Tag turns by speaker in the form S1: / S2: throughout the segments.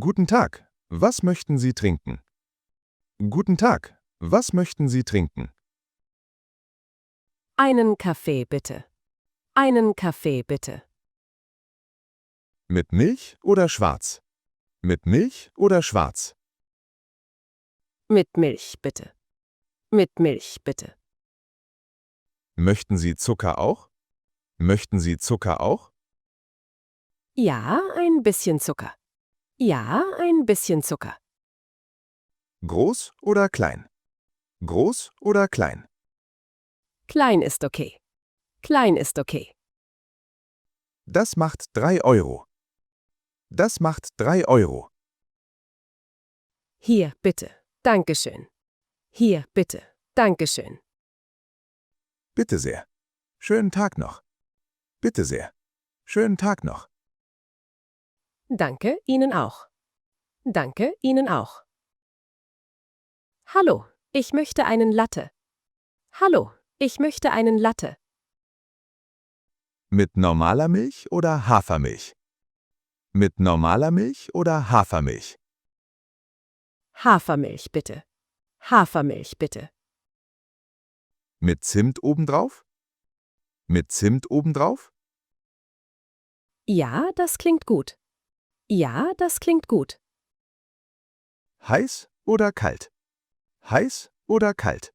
S1: Guten Tag, was möchten Sie trinken? Guten Tag, was möchten Sie trinken?
S2: Einen Kaffee bitte. Einen Kaffee bitte.
S1: Mit Milch oder schwarz? Mit Milch oder schwarz?
S2: Mit Milch bitte. Mit Milch bitte.
S1: Möchten Sie Zucker auch? Möchten Sie Zucker auch?
S2: Ja, ein bisschen Zucker. Ja, ein bisschen Zucker.
S1: Groß oder klein? Groß oder klein?
S2: Klein ist okay. Klein ist okay.
S1: Das macht 3 Euro. Das macht 3 Euro.
S2: Hier bitte. Dankeschön. Hier bitte. Dankeschön.
S1: Bitte sehr. Schönen Tag noch. Bitte sehr. Schönen Tag noch.
S2: Danke Ihnen auch. Danke Ihnen auch. Hallo, ich möchte einen Latte. Hallo, ich möchte einen Latte.
S1: Mit normaler Milch oder Hafermilch? Mit normaler Milch oder Hafermilch?
S2: Hafermilch bitte. Hafermilch bitte.
S1: Mit Zimt obendrauf? Mit Zimt obendrauf?
S2: Ja, das klingt gut. Ja, das klingt gut.
S1: Heiß oder kalt? Heiß oder kalt?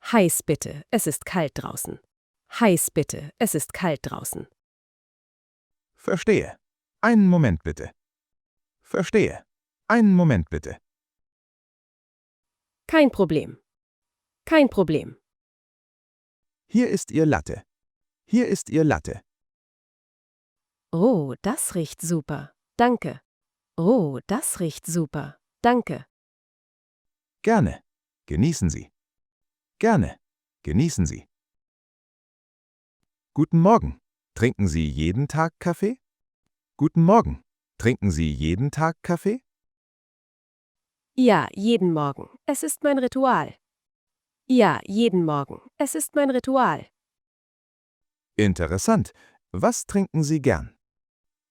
S2: Heiß bitte, es ist kalt draußen. Heiß bitte, es ist kalt draußen.
S1: Verstehe. Einen Moment bitte. Verstehe. Einen Moment bitte.
S2: Kein Problem. Kein Problem.
S1: Hier ist Ihr Latte. Hier ist Ihr Latte.
S2: Oh, das riecht super. Danke. Oh, das riecht super. Danke.
S1: Gerne. Genießen Sie. Gerne. Genießen Sie. Guten Morgen. Trinken Sie jeden Tag Kaffee? Guten Morgen. Trinken Sie jeden Tag Kaffee?
S2: Ja, jeden Morgen. Es ist mein Ritual. Ja, jeden Morgen. Es ist mein Ritual.
S1: Interessant. Was trinken Sie gern?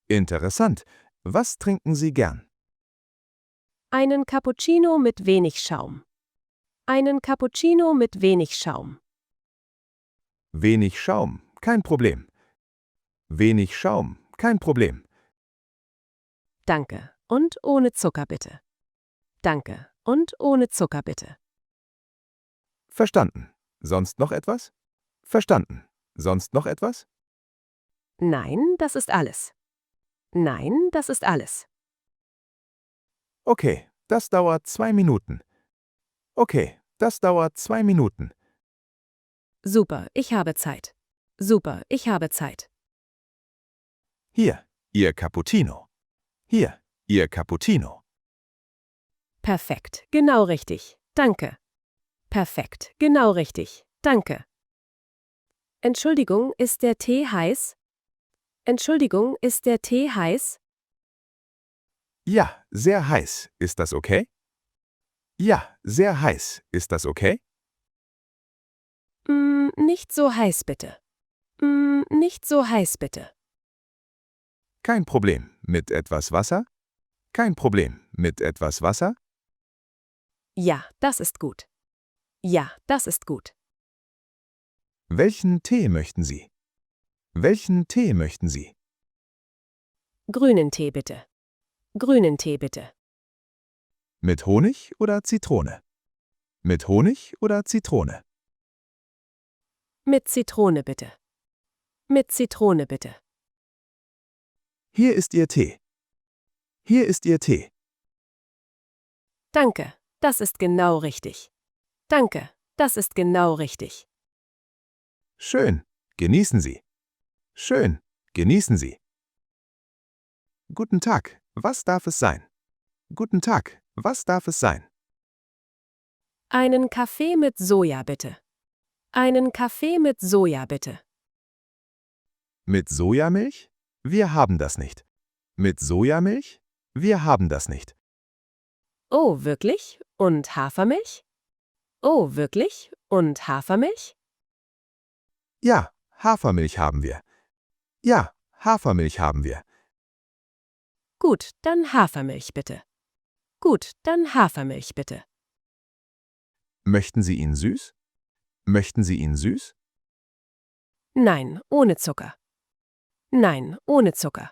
S1: Interessant. Was trinken Sie gern?
S2: Einen Cappuccino mit wenig Schaum. Einen Cappuccino mit wenig Schaum.
S1: Wenig Schaum, kein Problem. Wenig Schaum, kein Problem.
S2: Danke. Und ohne Zucker bitte. Danke. Und ohne Zucker bitte.
S1: Verstanden. Sonst noch etwas? Verstanden. Sonst noch etwas?
S2: Nein, das ist alles. Nein, das ist alles.
S1: Okay, das dauert 2 Minuten. Okay, das dauert 2 Minuten.
S2: Super, ich habe Zeit. Super, ich habe Zeit.
S1: Hier, Ihr Cappuccino. Hier, Ihr Cappuccino.
S2: Perfekt, genau richtig. Danke. Perfekt, genau richtig. Danke. Entschuldigung, ist der Tee heiß? Entschuldigung, ist der Tee heiß?
S1: Ja, sehr heiß. Ist das okay? Ja, sehr heiß. Ist das okay?
S2: Nicht so heiß bitte. Nicht so heiß bitte.
S1: Kein Problem. Mit etwas Wasser? Kein Problem. Mit etwas Wasser?
S2: Ja, das ist gut. Ja, das ist gut.
S1: Welchen Tee möchten Sie? Welchen Tee möchten Sie?
S2: Grünen Tee bitte. Grünen Tee bitte.
S1: Mit Honig oder Zitrone? Mit Honig oder Zitrone?
S2: Mit Zitrone bitte. Mit Zitrone bitte.
S1: Hier ist Ihr Tee. Hier ist Ihr Tee.
S2: Danke, das ist genau richtig. Danke, das ist genau richtig.
S1: Schön. Genießen Sie. Schön. Genießen Sie. Guten Tag. Was darf es sein? Guten Tag. Was darf es sein?
S2: Einen Kaffee mit Soja bitte. Einen Kaffee mit Soja bitte.
S1: Mit Sojamilch? Wir haben das nicht. Mit Sojamilch? Wir haben das nicht.
S2: Oh, wirklich? Und Hafermilch? Oh, wirklich? Und Hafermilch?
S1: Ja, Hafermilch haben wir. Ja, Hafermilch haben wir.
S2: Gut, dann Hafermilch bitte. Gut, dann Hafermilch bitte.
S1: Möchten Sie ihn süß? Möchten Sie ihn süß?
S2: Nein, ohne Zucker. Nein, ohne Zucker.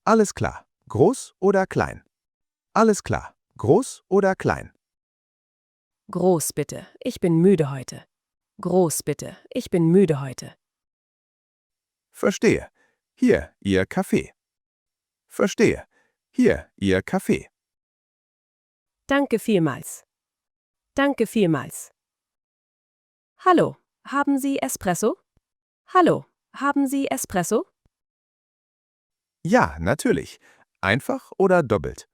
S1: Alles klar. Groß oder klein? Alles klar. Groß oder klein?
S2: Groß bitte, ich bin müde heute. Groß bitte, ich bin müde heute.
S1: Verstehe. Hier, Ihr Kaffee. Verstehe. Hier, Ihr Kaffee.
S2: Danke vielmals. Danke vielmals. Hallo, haben Sie Espresso? Hallo, haben Sie Espresso?
S1: Ja, natürlich. Einfach oder doppelt?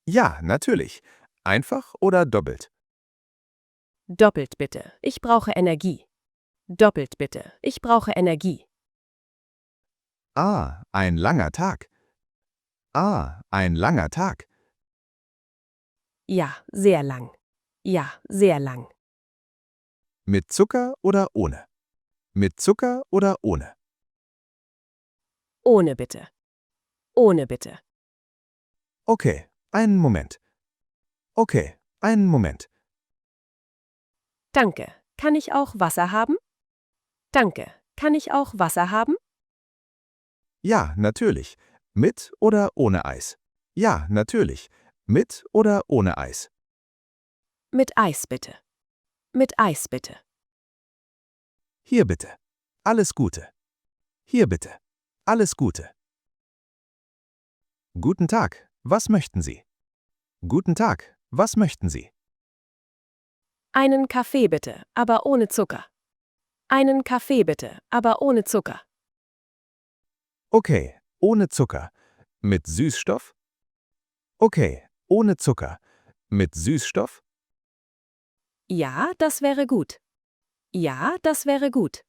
S1: Ja, natürlich. Einfach oder doppelt?
S2: Doppelt bitte, ich brauche Energie. Doppelt bitte, ich brauche Energie.
S1: Ah, ein langer Tag. Ah, ein langer Tag.
S2: Ja, sehr lang. Ja, sehr lang.
S1: Mit Zucker oder ohne? Mit Zucker oder ohne?
S2: Ohne bitte. Ohne bitte.
S1: Okay, einen Moment. Okay, einen Moment.
S2: Danke. Kann ich auch Wasser haben? Danke. Kann ich auch Wasser haben?
S1: Ja, natürlich. Mit oder ohne Eis? Ja, natürlich. Mit oder ohne Eis?
S2: Mit Eis bitte. Mit Eis bitte.
S1: Hier bitte. Alles Gute. Hier bitte. Alles Gute. Guten Tag. Was möchten Sie? Guten Tag. Was möchten Sie?
S2: Einen Kaffee bitte, aber ohne Zucker. Einen Kaffee bitte, aber ohne Zucker.
S1: Okay, ohne Zucker. Mit Süßstoff? Okay, ohne Zucker. Mit Süßstoff?
S2: Ja, das wäre gut. Ja, das wäre gut.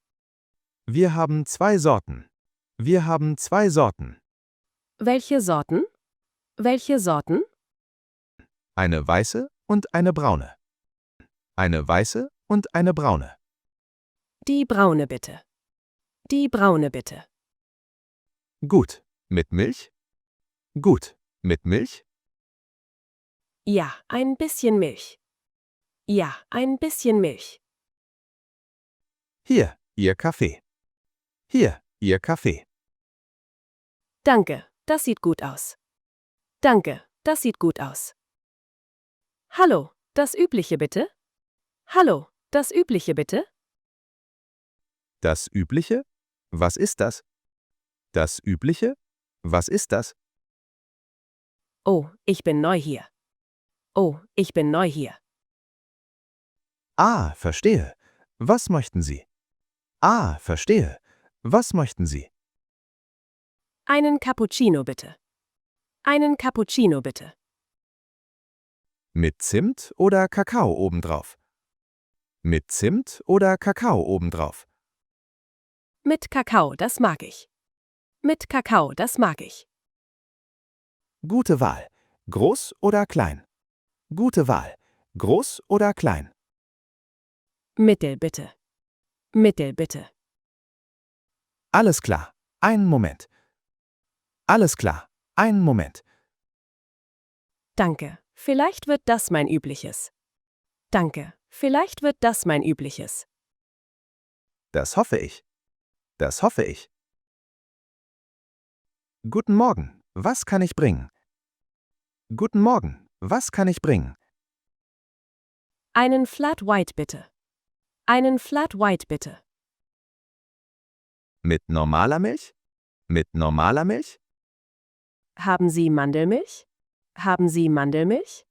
S1: Wir haben 2 Sorten. Wir haben 2 Sorten.
S2: Welche Sorten? Welche Sorten?
S1: Eine weiße und eine braune. Eine weiße und eine braune.
S2: Die braune bitte. Die braune bitte.
S1: Gut. Mit Milch? Gut. Mit Milch?
S2: Ja, ein bisschen Milch. Ja, ein bisschen Milch.
S1: Hier, Ihr Kaffee. Hier, Ihr Kaffee.
S2: Danke, das sieht gut aus. Danke, das sieht gut aus. Hallo, das Übliche bitte? Hallo, das Übliche bitte?
S1: Das Übliche? Was ist das? Das Übliche? Was ist das?
S2: Oh, ich bin neu hier. Oh, ich bin neu hier.
S1: Ah, verstehe. Was möchten Sie? Ah, verstehe. Was möchten Sie?
S2: Einen Cappuccino bitte. Einen Cappuccino bitte.
S1: Mit Zimt oder Kakao obendrauf? Mit Zimt oder Kakao obendrauf?
S2: Mit Kakao, das mag ich. Mit Kakao, das mag ich.
S1: Gute Wahl. Groß oder klein? Gute Wahl. Groß oder klein?
S2: Mittel bitte. Mittel bitte.
S1: Alles klar. Einen Moment. Alles klar. Einen Moment.
S2: Danke, vielleicht wird das mein Übliches. Danke, vielleicht wird das mein Übliches.
S1: Das hoffe ich. Das hoffe ich. Guten Morgen. Was kann ich bringen? Guten Morgen. Was kann ich bringen?
S2: Einen Flat White bitte. Einen Flat White bitte.
S1: Mit normaler Milch? Mit normaler Milch?
S2: Haben Sie Mandelmilch? Haben Sie Mandelmilch?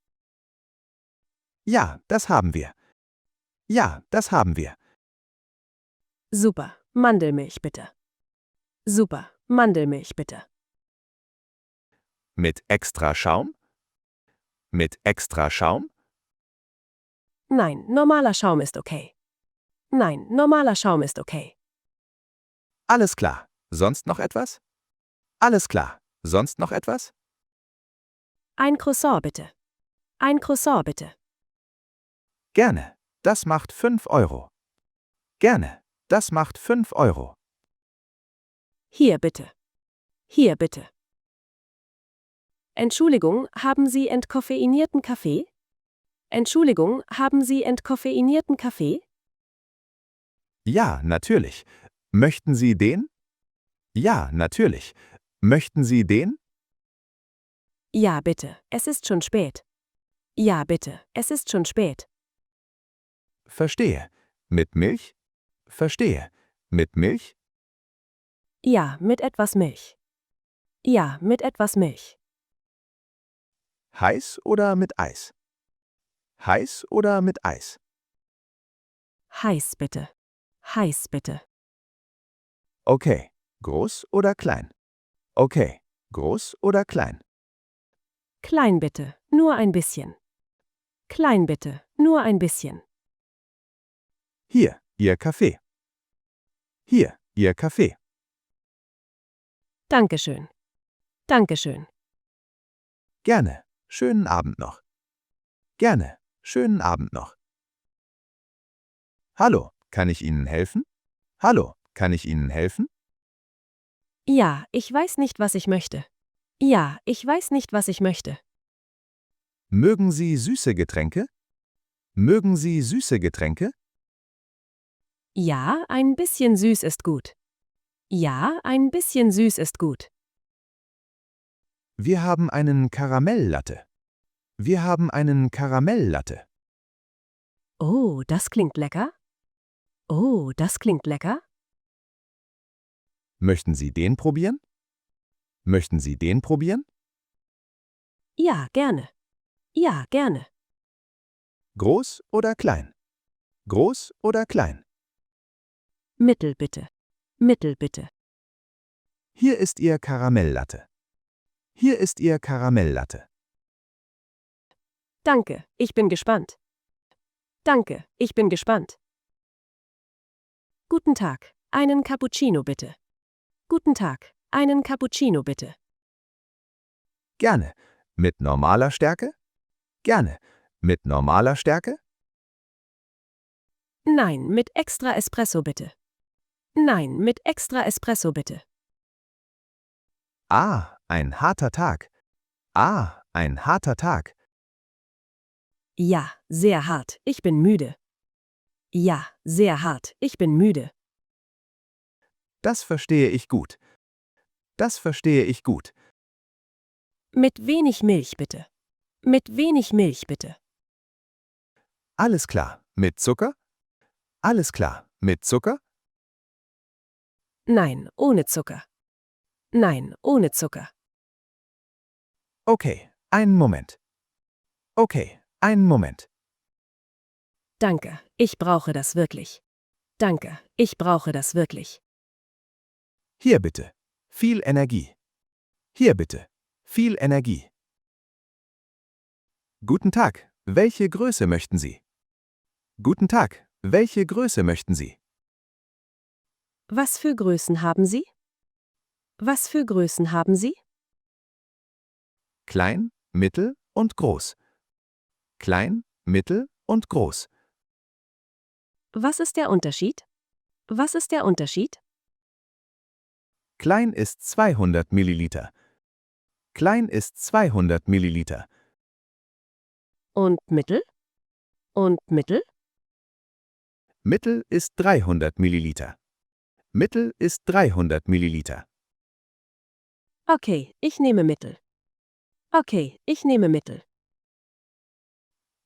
S1: Ja, das haben wir. Ja, das haben wir.
S2: Super, Mandelmilch bitte. Super, Mandelmilch bitte.
S1: Mit extra Schaum? Mit extra Schaum?
S2: Nein, normaler Schaum ist okay. Nein, normaler Schaum ist okay.
S1: Alles klar. Sonst noch etwas? Alles klar. Sonst noch etwas?
S2: Ein Croissant bitte. Ein Croissant bitte.
S1: Gerne. Das macht 5 Euro. Gerne. Das macht 5 Euro.
S2: Hier bitte. Hier bitte. Entschuldigung, haben Sie entkoffeinierten Kaffee? Entschuldigung, haben Sie entkoffeinierten Kaffee?
S1: Ja, natürlich. Möchten Sie den? Ja, natürlich. Möchten Sie den?
S2: Ja, bitte, es ist schon spät. Ja, bitte, es ist schon spät.
S1: Verstehe. Mit Milch? Verstehe. Mit Milch?
S2: Ja, mit etwas Milch. Ja, mit etwas Milch.
S1: Heiß oder mit Eis? Heiß oder mit Eis?
S2: Heiß bitte. Heiß bitte.
S1: Okay. Groß oder klein? Okay. Groß oder klein?
S2: Klein bitte, nur ein bisschen. Klein bitte, nur ein bisschen.
S1: Hier, Ihr Kaffee. Hier, Ihr Kaffee.
S2: Dankeschön. Dankeschön.
S1: Gerne. Schönen Abend noch. Gerne. Schönen Abend noch. Hallo, kann ich Ihnen helfen? Hallo, kann ich Ihnen helfen?
S2: Ja, ich weiß nicht, was ich möchte. Ja, ich weiß nicht, was ich möchte.
S1: Mögen Sie süße Getränke? Mögen Sie süße Getränke?
S2: Ja, ein bisschen süß ist gut. Ja, ein bisschen süß ist gut.
S1: Wir haben einen Karamelllatte. Wir haben einen Karamelllatte.
S2: Oh, das klingt lecker. Oh, das klingt lecker.
S1: Möchten Sie den probieren? Möchten Sie den probieren?
S2: Ja, gerne. Ja, gerne.
S1: Groß oder klein? Groß oder klein?
S2: Mittel bitte. Mittel bitte.
S1: Hier ist Ihr Karamelllatte. Hier ist Ihr Karamelllatte.
S2: Danke, ich bin gespannt. Danke, ich bin gespannt. Guten Tag, einen Cappuccino bitte. Guten Tag, einen Cappuccino bitte.
S1: Gerne. Mit normaler Stärke? Gerne. Mit normaler Stärke?
S2: Nein, mit extra Espresso bitte. Nein, mit extra Espresso bitte.
S1: Ah, ein harter Tag. Ah, ein harter Tag.
S2: Ja, sehr hart, ich bin müde. Ja, sehr hart, ich bin müde.
S1: Das verstehe ich gut. Das verstehe ich gut.
S2: Mit wenig Milch bitte. Mit wenig Milch bitte.
S1: Alles klar. Mit Zucker? Alles klar. Mit Zucker?
S2: Nein, ohne Zucker. Nein, ohne Zucker.
S1: Okay, einen Moment. Okay, einen Moment.
S2: Danke, ich brauche das wirklich. Danke, ich brauche das wirklich.
S1: Hier bitte. Viel Energie. Hier bitte. Viel Energie. Guten Tag. Welche Größe möchten Sie? Guten Tag. Welche Größe möchten Sie?
S2: Was für Größen haben Sie? Was für Größen haben Sie?
S1: Klein, mittel und groß. Klein, mittel und groß.
S2: Was ist der Unterschied? Was ist der Unterschied?
S1: Klein ist 200 Milliliter. Klein ist 200 Milliliter.
S2: Und Mittel? Und Mittel?
S1: Mittel ist 300 Milliliter. Mittel ist 300 Milliliter.
S2: Okay, ich nehme Mittel. Okay, ich nehme Mittel.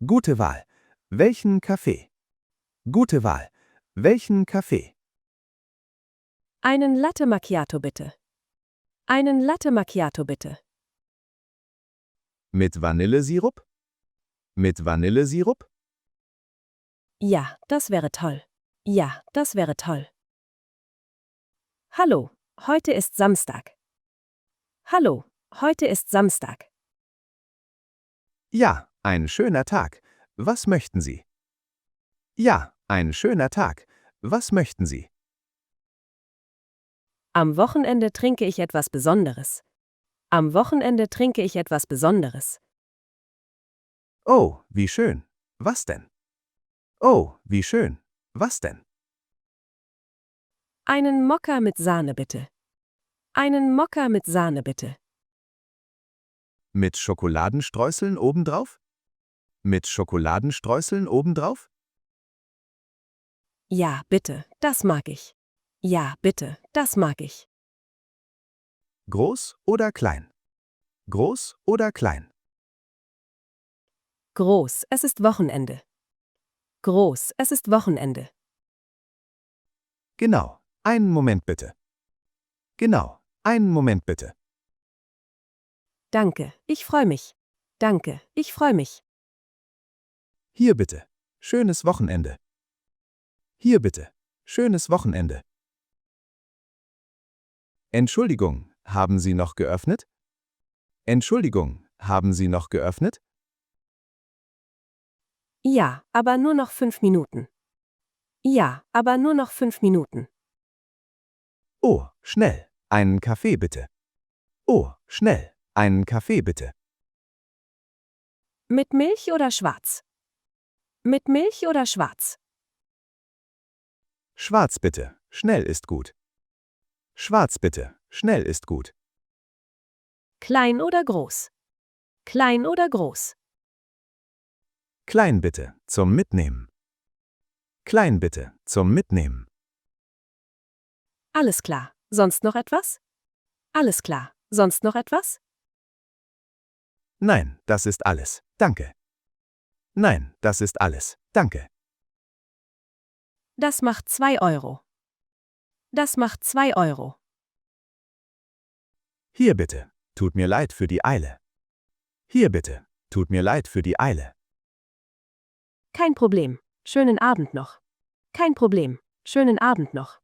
S1: Gute Wahl. Welchen Kaffee? Gute Wahl. Welchen Kaffee?
S2: Einen Latte Macchiato bitte. Einen Latte Macchiato bitte.
S1: Mit Vanillesirup? Mit Vanillesirup?
S2: Ja, das wäre toll. Ja, das wäre toll. Hallo, heute ist Samstag. Hallo, heute ist Samstag.
S1: Ja, ein schöner Tag. Was möchten Sie? Ja, ein schöner Tag. Was möchten Sie?
S2: Am Wochenende trinke ich etwas Besonderes. Am Wochenende trinke ich etwas Besonderes.
S1: Oh, wie schön. Was denn? Oh, wie schön. Was denn?
S2: Einen Mokka mit Sahne bitte. Einen Mokka mit Sahne bitte.
S1: Mit Schokoladenstreuseln obendrauf? Mit Schokoladenstreuseln obendrauf?
S2: Ja, bitte, das mag ich. Ja, bitte, das mag ich.
S1: Groß oder klein? Groß oder klein?
S2: Groß, es ist Wochenende. Groß, es ist Wochenende.
S1: Genau. Einen Moment bitte. Genau. Einen Moment bitte.
S2: Danke, ich freue mich. Danke, ich freue mich.
S1: Hier bitte. Schönes Wochenende. Hier bitte. Schönes Wochenende. Entschuldigung, haben Sie noch geöffnet? Entschuldigung, haben Sie noch geöffnet?
S2: Ja, aber nur noch 5 Minuten. Ja, aber nur noch 5 Minuten.
S1: Oh, schnell. Einen Kaffee bitte. Oh, schnell. Einen Kaffee bitte.
S2: Mit Milch oder schwarz? Mit Milch oder schwarz?
S1: Schwarz bitte. Schnell ist gut. Schwarz bitte. Schnell ist gut.
S2: Klein oder groß? Klein oder groß?
S1: Klein bitte. Zum Mitnehmen. Klein bitte. Zum Mitnehmen.
S2: Alles klar. Sonst noch etwas? Alles klar. Sonst noch etwas?
S1: Nein, das ist alles. Danke. Nein, das ist alles. Danke.
S2: Das macht 2 Euro. Das macht 2 Euro.
S1: Hier bitte. Tut mir leid für die Eile. Hier bitte. Tut mir leid für die Eile.
S2: Kein Problem. Schönen Abend noch. Kein Problem. Schönen Abend noch.